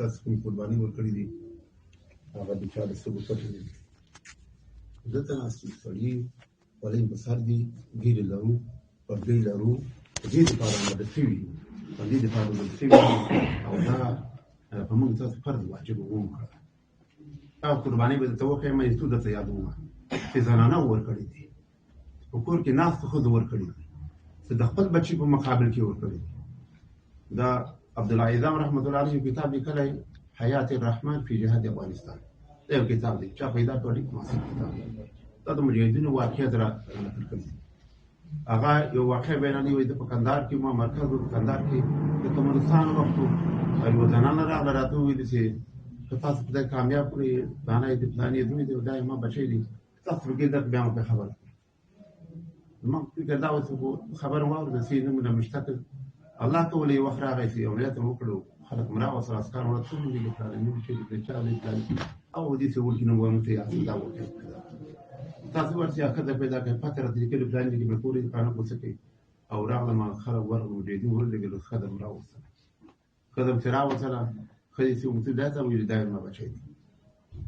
تاسو کوم قرباني ورکړي دي هغه د چا د سبو پټ دي دلته ناست سړي ولې په سر دي ګیرې لرو پردې لرو د دې دپاره مدد شوي د دې دپاره مدد شوي او دا په موږ تاسو فرض واجب وکړه هغه قرباني به درته وښیم یو څو درته یادومه چې زنانه ورکړي دي په کور کې ناستو ښځو ورکړي دي چې د خپل بچي په مقابل کې ورکړي دي دا عبدالعظام رحمت الله علیه کتاب لیکلی حیات الرحمن فی جهاد افغانستان دا یو کتاب دی چا پیدا کړی معاصر کتاب دا د مجاهدینو واقعیت را نقل کړي هغه یو واقع بیانوي وایي د په کندهار کې ما مرکز و په کندهار کې د ترکمنستان وخت و یوه زنانه راغله راته وویلې چې که تاسو خدای کامیاب کړئ دانه یې د پلانې زوی دی دا ما بچی دی تاسو پکې درته بیا مو پرې خبره ما فکر دا و چې خبره واورېده چې نومونه مشته کړ الله کولی یو وخت راغی چې عملیات مو وکړو خلک مو راوستل عسکر مو راته وویل چې پلانې مې چې د چا دی پلانې او دې چې ولکې نو وایم ته یاد دا وکړه تاسو ورته ښځه پیدا کړئ پته راته لیکلي پلانې کې به کورې قانون کوڅه کوي او راغلم خلک ورغلو ډېدي ورلېږلو ښځه مو راوستله ښځه مو چې راوستله ښځې چې مو ته دا ته ویل دا زما بچی دی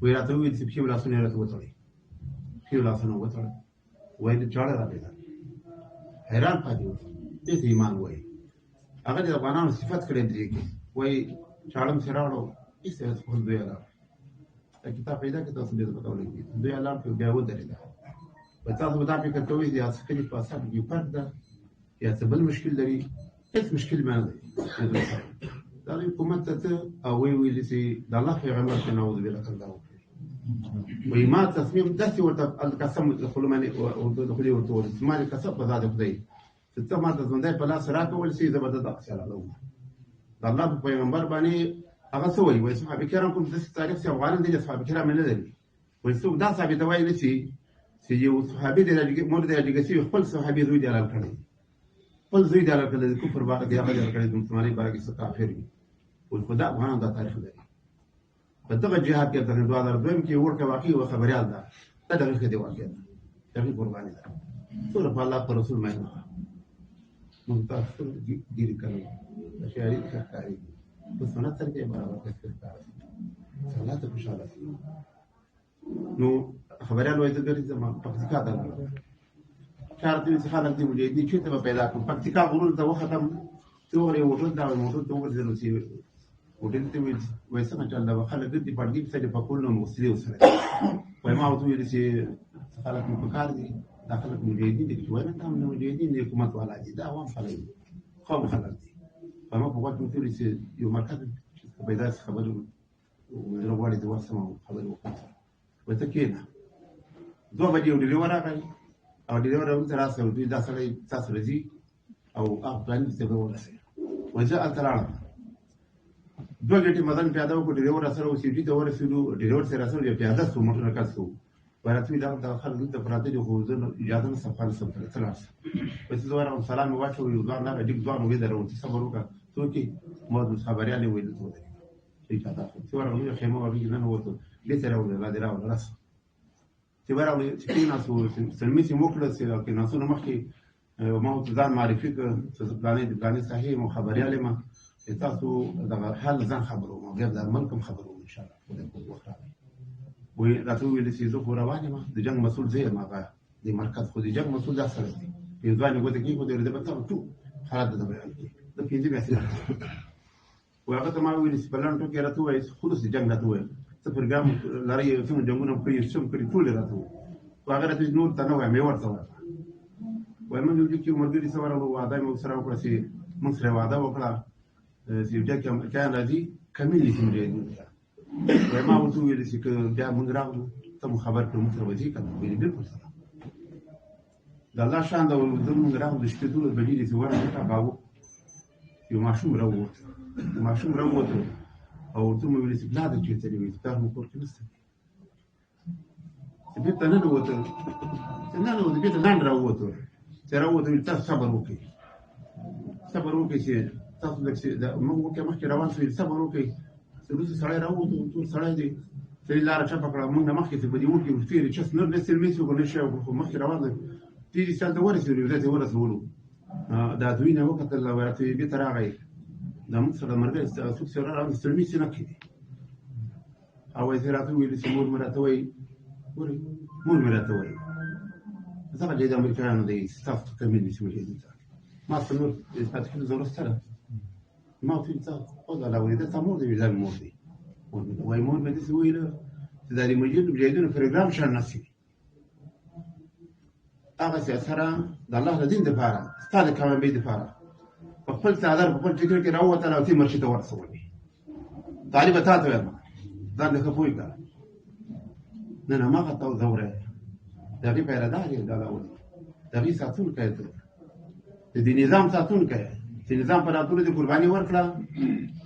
وایي راته وویل چې پښې او لاسونه یې راته وتړئ پښې او لاسونه وتړل وایي د چاړه را پیدا حیران پاتې و دې ته ایمان وایي هغه د افغانانو صفت کړی دې کې وایي چاړه مې چې راوړو هېڅ یې خپل دوی لاړ دا کتاب پیدا کړه تاسو بیا پته ولګي دوی لاړ کړ بیا ودرېده په تاسو به دا فکر کوئ چې هغه کلي په اصل کې فرق ده یا څه بل مشکل لري هېڅ مشکل مې نه دی دا حکومت ته او ویلي چې د الله پیغمبر ته نعوذ بالله څنګه وکړي وایي ما تصمیم داسې ورته القسم دخلو باندې دخلي ورته وویل چې ما دې قسم په ذات خدای چې ته ما ته ژوندی په لاس راکول شي زه به د دغسې حلالوم د الله په پیغمبر باندې هغه څه وایي وایي صحابه کرام کوم داسې تاریخ چې افغانان دي د صحابه کرام نه لري وایي څوک دا ثابتوی نه شي چې یو صحابي د مور د راجګه شوي خپل صحابي زوی دې حلال کړی خپل زوی دې حلال کړی د کفر باره کې هغه حلال کړی د مسلمانۍ باره کې څه کافر وي وایي خو دا افغانان دا تاریخ لري په دغه جهاد کې د 2002 کې ورکه واقع یوه خبریال ده دا دغه ښه دی واقع ده دغې قرباني ده څومره په الله په رسول مینه موږ تاسو ګیرې کوو د شاعري ښه ښکارېږي په سنت سره کې برابر ښه ښکاري الله ته خوشحاله شي نو خبریال وایي زه ګرځم پکتیکا ته لاړم چا راته وویل چې خلک دې مجاهدین چېرته به پیدا کړم پکتیکا غرونو ته وختم چې وغورې یو موټر ته موټر ته وګرځېدلو چې هوټل ته ویل وایي څنګه چل ده خلک ګرځي پړدې پسې د پکول نه وسلې ورسره وایي ما ورته ویلې چې خلک مو په کار دي دا خلک مجاهدین دي چې وایي نه دا مجاهدین د حکومت والا دي دا عوام خلک دي قوم خلک دي وایي ما په غوږ کې ورته ویلې چې یو مرکز چې پیدا شي خبرې زه غواړې د ورسم او خبرې وکړم وایي ته کښېنه 2 بجې یو ډریور راغی او ډریور راوته راسه دوی دا سړی تاسو راځي او هغه پلان ته به ورسېږي وایي زه هلته لاړم 2 ګټې مزل پیاده وکړو ډریور سره اوسېږي ته ورسېدو ډریور سره سره یو پیاده شو موټر کس شو وایي راته وایي دا خلک دلته پراته دي خو زه اجازه نه شم خالص سره ته لاړ شم وایي زه ورغلم سلام مې واچوه یو ځوان راغی ډېر ځوان وې درول چې صبر وکړه څوک یې ما د خبریالې ویل ته ودرېږه چې اجازه اخلم چې ورغلو خیمه ورغلي ننوتو بېرته راولې را دې راوړه راسه چې ورغلو چې کېناستو سلمي چې مو کړه چې کېناستونه مخکې ما ورته ځان معرفي کړ چې زه فلانې د فلانې صحیح یم او خبریال یم چې تاسو دغه حال ځان خبروم او بیا د ملک هم خبروم انشاءالله خدای په وخت راغی وایي راته وویل چې زه خو روان یم د جنګ مسؤل زه یم هغه د مرکز خو د جنګ مسؤل دا سړی دی یو ځوان یې ګوته کېښودې زه به ته ټول حالات درته بیان کړي د 5 میاشتې وایي هغه ته ما وویل چې په لنډ ټکو یې راته ووایي خلص د جنګ راته وویل څه پروګرام لرئ څومره جنګونه کړي څه هم کړي ټول یې راته وویل خو هغه راته نور ته نه وایم یې ورته وایم وایي موږ یو ځای کې یو ملګري سره ورغلو وعده مې ورسره وکړه چې موږ سره وعده وکړه چې یو ځای کې امریکایان راځي کمیل نیسي مجاهدینو ته وایي ما ورته وویل چې که بیا موږ راغلو ته مو خبر کړو موږ سره به ځي که نه ویلې بلکل سره د الله شان ده زه موږ راغلو د شپې 12 بجې دي چې ورغلو هغه یو ماشوم راووت او ورته مې ویل چې پلار دې چېرته دی وایي پلار مو کور کې نشته چې بېرته ننوتل بېرته لاندې راووتو چې راووتو ویل تاسو صبر وکړئ چې تاسو لږ موږ مخکې روان شو صبر وکړئ چې وروسته سړی راووتو ټول سړی دی سړي لاره چپه کړه موږ نه مخکې چې په دې اور کې ورتېرې چس نور نه سلمې شو که نه شی وکړو خو مخکې روان دی تېرې سال ته ورسېدو یو ځای ته ورسولو دا دوی نه وکتل راته بېرته راغی دا موږ سره مرګ څوک سره راځي ستړي سي نه کړي او یې راته ویل چې مور مراته وای مور مراته وای زه د امریکایانو دی ستاسو کمې نشي ویلې ما څنور پاتې کېږي ضرورت سره ما ته څه او دا لوي دا مور دی دا مور دی وای مور مې دې ویل چې دا مجاهدینو پروګرام شان نشي هغه سره د الله د دین لپاره ستاسو کامیابی لپاره په خپل څادر په خپل فکر کې راوته او تی مرشد ورسولې طالب ته ته وایم دا نه خپوي کا نه ما غته زوره دا به پیدا دی دا لاول دا به ساتون کوي د دې نظام ساتون کوي چې نظام پر اتلو د قرباني ورکړه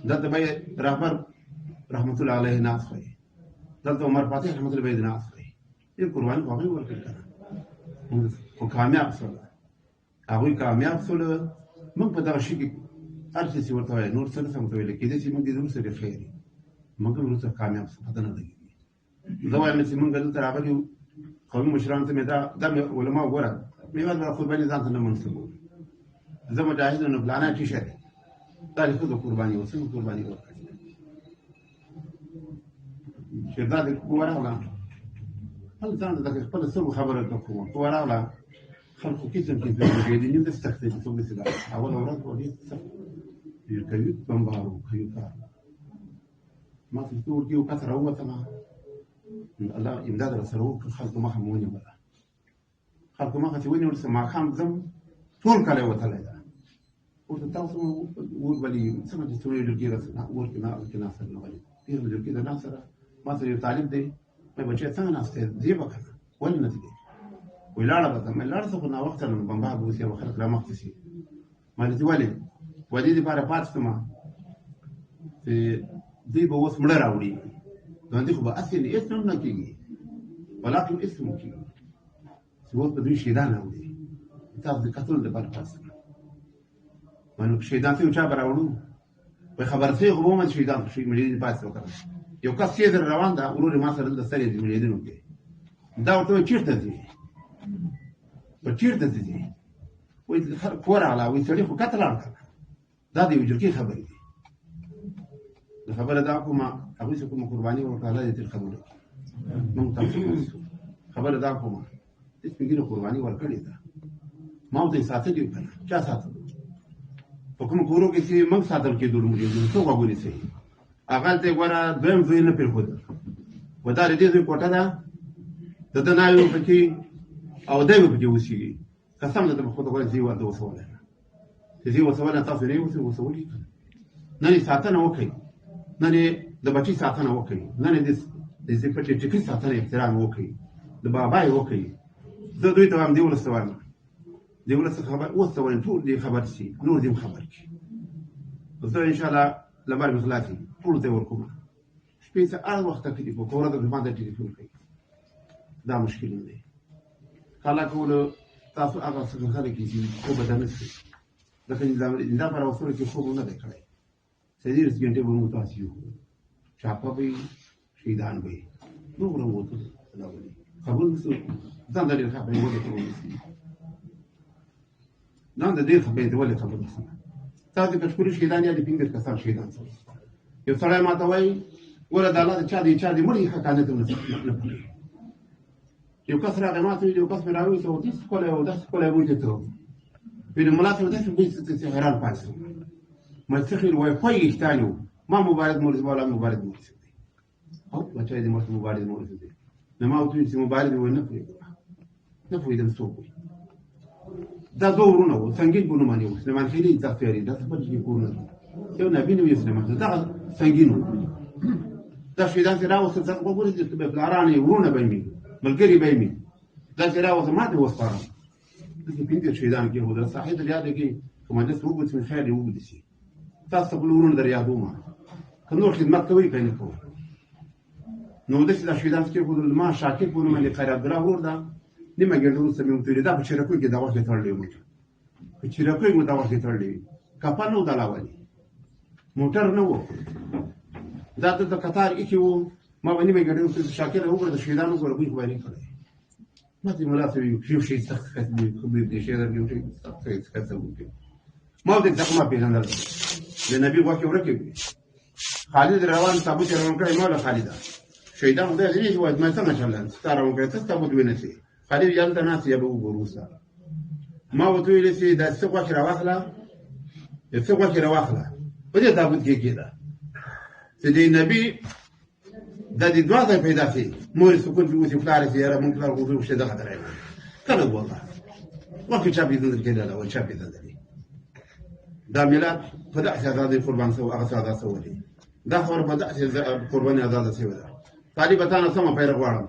دلته به رهبر رحمت الله علیه ناس وي دلته عمر فاتح رحمت الله علیه ناس وي دې قرباني هغه ورکړه او کامیاب شول هغه کامیاب شول موږ په دغه شي کې هر څه ورته وایي نور څه سم ته ویل کېدې چې موږ دې زموږ سره خیر موږ ورته کامیاب شو پته نه لګي دا وایم چې موږ دلته راغلي قومي مشران ته مې دا علما وګوره مې ول قرباني ځان ته نه منسوبو زه مجاهد نه پلانه چې شه تاریخ د قرباني وسو قرباني ورکړي چې دا د وراغله هل ځان د خپل سره خبره کوم وراغله خلکو کې څنګه دې دې د استخدام څه مثلا اول اورات ودی کوي بمبارو کوي کار ما في الدور دي وكثر هو تمام الله امداد رسول خلق ما خموني ولا خلق ما خسويني ورسم مع خام زم طول كله وتلا ده وتتواصل وبلي سمعت تسوي الجيرة وركنا كنا سرنا بلي غير الجيرة ناصر ما سوي تعليم دي ما بجي ثاني ناس زي بكرة ولا نتيجة ولا بس ما لا رسقنا وقت من بمبار بوسيا وخلق لا مقتسي ما نتولي ودي بارا باتسما في دي بوس مړه راوړي باندې خو به اصل اسم نه کیږي ولکن اسم کیږي چې اوس په دوی شهیدان راوړي تاسو د قتل د بار پاس باندې شهیدان ته چا براوړو په خبرته خو به شهیدان شي ملي پاس وکړه یو کس چې روان ده ورور ما سره د سره دی ملي دینو کې دا ورته چیرته دي په چیرته دي وای کور علا وای سړي خو قتل راکړه دا دی وجه کې خبرې دي خبره دا کومه هغه څه کومه قرباني ورکړه دې تل خبره مونږ تاسو خبره دا کومه دې پیګره قرباني ورکړې ده ما ته ساتلې کنه چا ساتل په کوم کورو کې چې موږ ساتل کې دور موږ دې څو غوړي سي هغه ته ګوره دویم ځای نه پیر خود ودا دې دې کوټه ده د دنایو پکې او دایو پکې وسی قسم دې په خود غوړي زیوا د وسوله چې وسوله تاسو نه وسولې نه ساتنه وکړي نه د بچی ساتنه وکړي نه د دې پټې ټکی ساتنه احترام وکړي د بابای وکړي زه دوی ته هم دی ولستوانه دی ولست خبر اوسوي ټول دی خبر شي نور دې خبر شي زه ان شاء الله لمر مخلاصي ټول ته ورکوم شپې څه اړ وخت کې په کوره د باندې ټلیفون کوي دا مشکل نه دی کله کول تاسو هغه څه خلک چې خو بدن نشي لکه دا پر اوسره کې خو نه دی کړی سيدير سجنتي بنو تاسيو شاپابي شيدان بي نور ووتو لا ولي قبل سو ځان دې خبرې وله کوي نن دې خبرې وله قبل سو تاسو په شکر شيدان یا دې پینګر کسان شيدان یو سړی ماته وای ګوره د الله د چا دې مړی حقانه ته نه پوهیږي یو کس راغی ماته یو کس مې راوي ته ودې سکوله او داس سکوله وځي ته په ملاته ودې څه حیران پاتې ما تخيل واي يحتاجوا ما مبارد مورد ولا مبارد مورد او بچای دې مرته مبارد مورد دي نه ما وتوي چې مبارد و نه پوي دم سوق دا دورونه و سنگین بونو مانی و سليمان خيري تفسيري دا څه پټ کورونه یو نبی نو سليمان دا سنگین دا شیدان سره اوس څه په ګورې چې په لارانه ورونه بېمي ملګری بېمي دا سره اوس ما ته وسپاره دغه پینځه شیدان کې هو دا صحیح دی یاد کې کومه د ثوبت من خیر یو دي شي تاسو په لورونو دریادومه کنو خدمت کوي کنه کوي نو د څه شیدان کې په ما شاکر په نوم لري خیر عبدالله وردا نیمه ګرځول سمې متری دا په شرکو کې دا وخت تړلې و په شرکو کې دا وخت تړلې کپانو دلاوالي موټر نه و دا د قطار کې و ما باندې مې ګرځول چې شاکر وګړه د شیدانو ګورې کوي باندې کړی ما دې ملاسه یو شي څه خبرې دې شي دا یو څه څه ما دې ځکه ما پیژندل د نبی غوښې ورکې وي خالد روان تابوت یې روان کړی مولا خالده شهیدان خدای دې چې وایي ما څنګه چلند ستا روان کړی ته تابوت ونیسې خالد یې هلته ناست یا به وګورو ستا ما ورته ویلې چې دا څه غوښې راواخله د څه غوښې راواخله په دې تابوت کې کېده چې د نبي دا دې دوه ځای پیدا شي مور یې سکون پې اوسي پلار یې چې یاره مونږ پلار غوښې وشي دغه درې کله والله غوښې چا پېژندل کېدله وایي چا پېژندلې دا ملت په داسې ازادۍ قربان شوی هغه څه ازاد شوی دا خبره په داسې قربانۍ ازاده شوې ده طالبه تا نه سمه پیره غواړم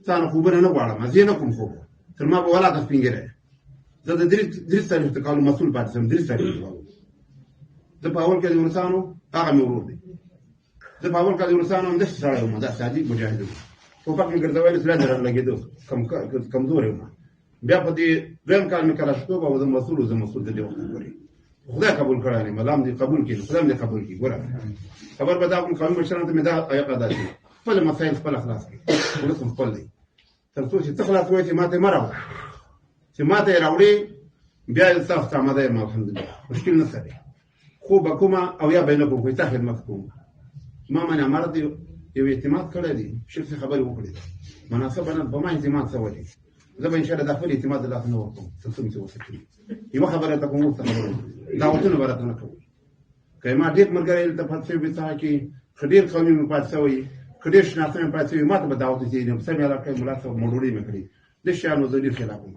تا نه خوبونه نه غواړم زه نه کوم خوب تر ما به ولاده سپین ږیری زه د درې څلوېښت کالو مسؤل پاتې شم درې څلوېښت کالو زه په اول کې د روسانو هغه مې ورور دی زه په اول کې د روسانو همداسې سړی وم داسې عادي مجاهد وم ټوپک مې ګرځولی سلاح مې رالګېدو کمزوری وم بیا په دې دویم کال مې کلاشتوب او زه مسؤل و زه مسؤل د دې وخت پورې خدای قبول کړی دی ملام دې قبول کړي خدای دې قبول کړي ګوره خبر به دا کوم قومي مشرانو ته مې دا آیت ادا کړي خپل مسایل خپل خلاص کړي ولس خپل دی تر څو چې ته خلاص وایې چې ما ته یې مه راوړه چې ما ته یې راوړې بیا یې ستاسو ته آماده یم الحمدلله مشکل نشته دی خو به کومه او یا به یې نه کوم خو ستا خدمت کوم ما من امارت یو اعتماد کړی دی شخصي خبرې وکړې مناسبه نه په ما اعتماد شوی دی زه به انشاءالله دا خپل اعتماد د لاسه نه ورکوم تر څو مې څه وسه کړي یوه خبره ته کوم ورته خبره دعوتونه به راته نه کوئ که ما ډېر ملګری دلته پاتې شوي وي سهار کې که ډېر قومي مې پاتې شوی که ډېر شناخته مې پاتې شوي ما ته به دعوت وکړي په سمې علاقه کې ملا صاحب مړوړې مې کړي دې شیانو زه ډېر خلاف وم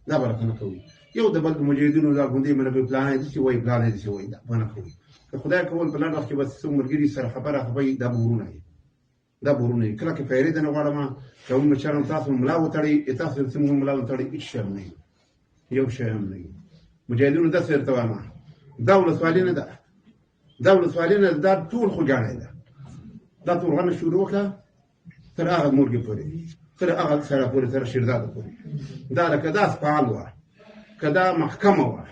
دا به راته نه کوئ یو د بل د مجاهدینو دا ګوندې مې نه پلان یې داسې وایي پلان یې داسې وایي دا به نه کوئ که خدای کول په لنډ وخت کې به څوک ملګري سره خبره خبرې دا به ورونه وي دا به ورونه وي کله کې پیرې ته نه غواړم که هم مشران تاسو ملا وتړئ تاسو چې موږ ملا وتړئ هېڅ شی هم نه وي یو شی هم نه وي مجاهدینو داسې درته وایم دا ولسوالي نه ده دا ولسوالي نه ده دا ټول خوږاڼی ده دا تورغنه شروع وکړه تر هغه مورګې پورې تر هغه سړه پورې تر شیرداده پورې دا لکه دا اسپال وه که دا محکمه وه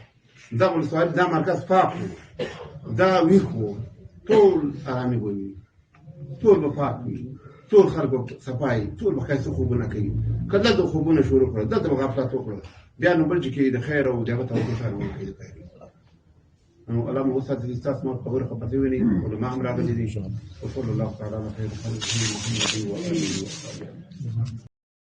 دا ولسوالي دا مرکز پاک و دا ویښ و ټول ارامي به وي ټول به پاک وي ټول خلک به صفا وي ټول به ښایسته خوبونه کوي که دلته خوبونه شروع کړه دلته به غفلت وکړه بیا نو بل چې کې د خیر او د هغه توجه سره وکړي د خیر نو الله مو وساتي چې ستاسو نور خبره خبرې ویني علما هم راغلي دي وصلی الله تعالی علی خیر خلقه محمد و آله وصحبه